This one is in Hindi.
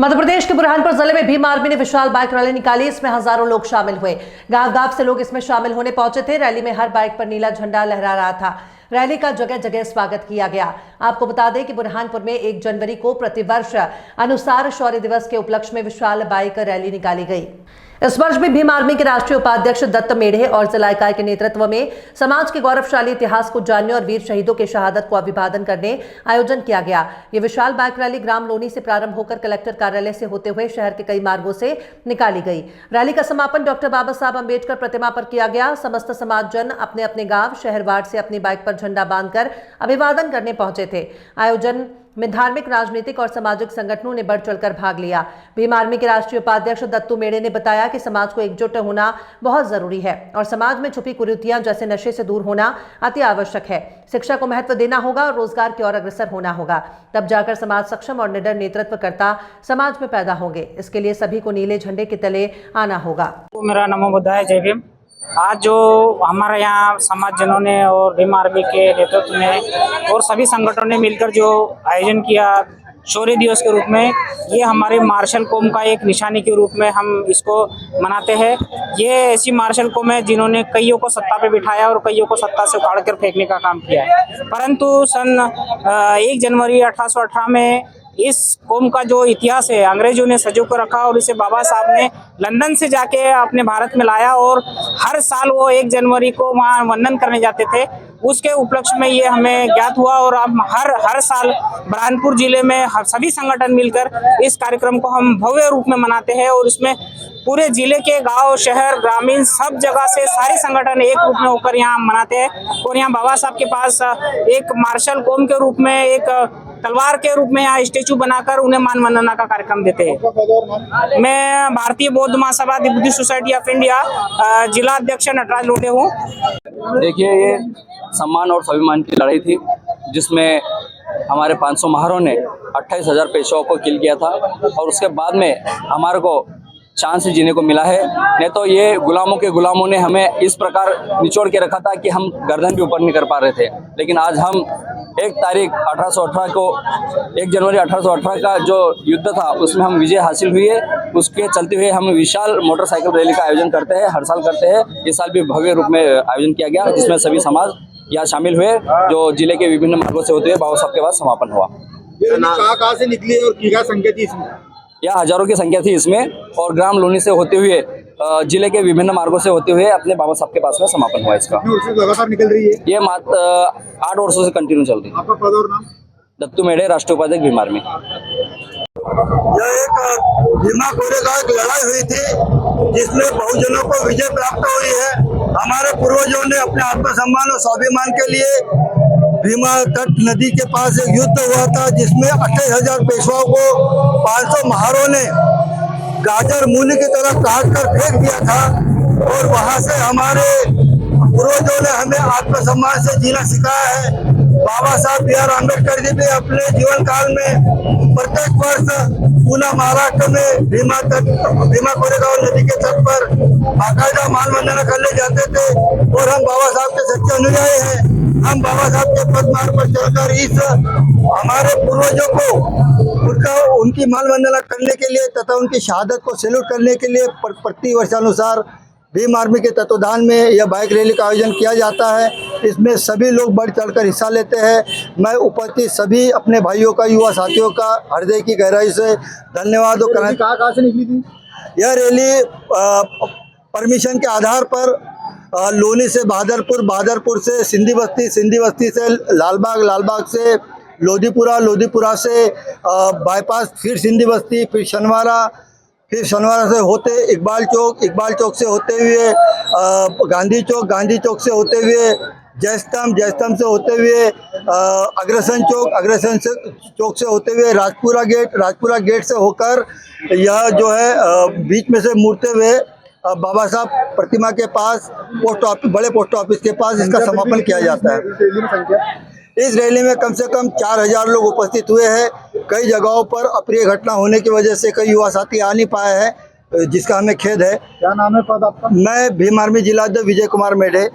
मध्य प्रदेश के बुरहानपुर जिले में भीम आर्मी ने विशाल बाइक रैली निकाली। इसमें हजारों लोग शामिल हुए। गांव-गांव से लोग इसमें शामिल होने पहुंचे थे। रैली में हर बाइक पर नीला झंडा लहरा रहा था। रैली का जगह जगह स्वागत किया गया। आपको बता दें कि बुरहानपुर में 1 जनवरी को प्रतिवर्ष अनुसार शौर्य दिवस के उपलक्ष्य में विशाल बाइक रैली निकाली गई। इस वर्ष भी भीम आर्मी के राष्ट्रीय उपाध्यक्ष दत्त मेढ़े और जिला इकाई के नेतृत्व में समाज के गौरवशाली इतिहास को जानने और वीर शहीदों के शहादत को अभिवादन करने आयोजन किया गया। ये विशाल बाइक रैली ग्राम लोनी से प्रारंभ होकर कलेक्टर कार्यालय से होते हुए शहर के कई मार्गों से निकाली गई। रैली का समापन डॉक्टर बाबा साहब अम्बेडकर प्रतिमा पर किया गया। समस्त समाजजन अपने अपने गांव शहर वार्ड से अपनी बाइक पर झंडा बांधकर अभिवादन करने पहुंचे थे। आयोजन में धार्मिक, राजनीतिक और सामाजिक संगठनों ने बढ़ चढ़कर भाग लिया। भीम आर्मी के राष्ट्रीय उपाध्यक्ष दत्तू मेढ़े ने बताया कि समाज को एकजुट होना बहुत जरूरी है और समाज में छुपी कुरीतियां जैसे नशे से दूर होना अति आवश्यक है। शिक्षा को महत्व देना होगा और रोजगार की ओर अग्रसर होना होगा, तब जाकर समाज सक्षम और निडर नेतृत्वकर्ता समाज में पैदा होंगे। इसके लिए सभी को नीले झंडे के तले आना होगा। मेरा नमो बुद्धाय, जय भीम। आज जो हमारे यहाँ समाजजनों ने और भीम आर्मी के नेतृत्व में और सभी संगठनों ने मिलकर जो आयोजन किया शौर्य दिवस के रूप में, ये हमारे मार्शल कौम का एक निशानी के रूप में हम इसको मनाते हैं। ये ऐसी मार्शल कौम है जिन्होंने कईयों को सत्ता पे बिठाया और कईयों को सत्ता से उखाड़ कर फेंकने का काम किया है। परंतु सन 1 जनवरी 1818 में इस कौम का जो इतिहास है अंग्रेजों ने सजो कर रखा और इसे बाबा साहब ने लंदन से जाके अपने भारत में लाया और हर साल वो 1 जनवरी को वहाँ वंदन करने जाते थे। उसके उपलक्ष्य में ये हमें ज्ञात हुआ और हम हर साल बुरहानपुर जिले में सभी संगठन मिलकर इस कार्यक्रम को हम भव्य रूप में मनाते हैं और इसमें पूरे जिले के गांव, शहर, ग्रामीण सब जगह से सारे संगठन एक रूप में होकर यहाँ मनाते हैं। और यहाँ बाबा साहब के पास एक मार्शल कौम के रूप में एक तलवार के रूप में यहाँ स्टेचू बनाकर उन्हें मान वंदना का कार्यक्रम देते हैं। मैं भारतीय बौद्ध महासभा बुद्धिस्ट सोसाइटी ऑफ इंडिया जिला अध्यक्ष नटराज लोटे हूँ। देखिए, ये सम्मान और स्वाभिमान की लड़ाई थी जिसमें हमारे 500 महारों ने 28,000 पेशवाओं को किल किया था और उसके बाद में हमारे को चांस जीने को मिला है। नहीं तो ये गुलामों के गुलामों ने हमें इस प्रकार निचोड़ के रखा था कि हम गर्दन भी ऊपर नहीं कर पा रहे थे। लेकिन आज हम 1 जनवरी 1818 का जो युद्ध था उसमें हम विजय हासिल हुई है। उसके चलते हुए हम विशाल मोटरसाइकिल रैली का आयोजन करते हैं, हर साल करते हैं। इस साल भी भव्य रूप में आयोजन किया गया जिसमें सभी समाज यहाँ शामिल हुए जो जिले के विभिन्न मार्गों से होते हुए बाबा साहब के बाद समापन हुआ। कहाँ से निकली और क्या संख्या थी इसमें? यह हजारों की संख्या थी इसमें और ग्राम लोनी से होते हुए जिले के विभिन्न मार्गों से होते हुए अपने बाबा साहब के पास में समापन हुआ। इसका लगातार निकल रही है ये 8 वर्षों से कंटिन्यू चल रही है। आपका पद और नाम? दत्तू मेढ़े, राष्ट्रीय उपाध्यक्ष भीम आर्मी। यह एक भीमा कोरेगांव एक लड़ाई हुई थी जिसमें बहुजनों को विजय प्राप्त हुई है। हमारे पूर्वजों ने अपने आत्मसम्मान और स्वाभिमान के लिए भीमा तट नदी के पास एक युद्ध हुआ था जिसमें 28,000 पेशवाओं को 500 महारों ने गाजर मूली की तरह काट कर फेंक दिया था। और वहां से हमारे पूर्वजों ने हमें आत्मसम्मान से जीना सिखाया है। बाबा साहब बी आर अम्बेडकर जी भी अपने जीवन काल में प्रत्येक वर्ष पूना महाराष्ट्र में भीमा कोरेगांव नदी के तट पर बाकायदा मानवंदना करने जाते थे और हम बाबा साहब के सच्चे अनुयायी हैं। हम बाबा साहब के पद मार्ग पर चलकर इस हमारे पूर्वजों को उनकी मानवंदना करने के लिए तथा उनकी शहादत को सैल्यूट करने के लिए प्रति वर्षानुसार भीम आर्मी के तत्वाधान में यह बाइक रैली का आयोजन किया जाता है। इसमें सभी लोग बढ़ चढ़कर हिस्सा लेते हैं। मैं उपस्थित सभी अपने भाइयों का, युवा साथियों का हृदय की गहराई से धन्यवाद। कहाँ से निकली थी यह रैली? परमिशन के आधार पर लोनी से बहादुरपुर, बहादुरपुर से सिंधी बस्ती से लालबाग, लालबाग से लोधीपुरा से बाईपास, फिर सिंधी बस्ती, फिर शनिवारा से होते इकबाल चौक से होते हुए गांधी चौक से होते हुए जयस्तंभ से होते हुए अग्रसेन चौक से होते हुए राजपुरा गेट से होकर यह जो है बीच में से मुड़ते हुए बाबा साहब प्रतिमा के पास बड़े पोस्ट ऑफिस के पास इसका समापन किया जाता है। इस रैली में कम से कम 4,000 लोग उपस्थित हुए हैं। कई जगहों पर अप्रिय घटना होने की वजह से कई युवा साथी आ नहीं पाए हैं, जिसका हमें खेद है। क्या नाम है पद आपका? मैं भीम आर्मी जिला अध्यक्ष विजय कुमार मेढ़े।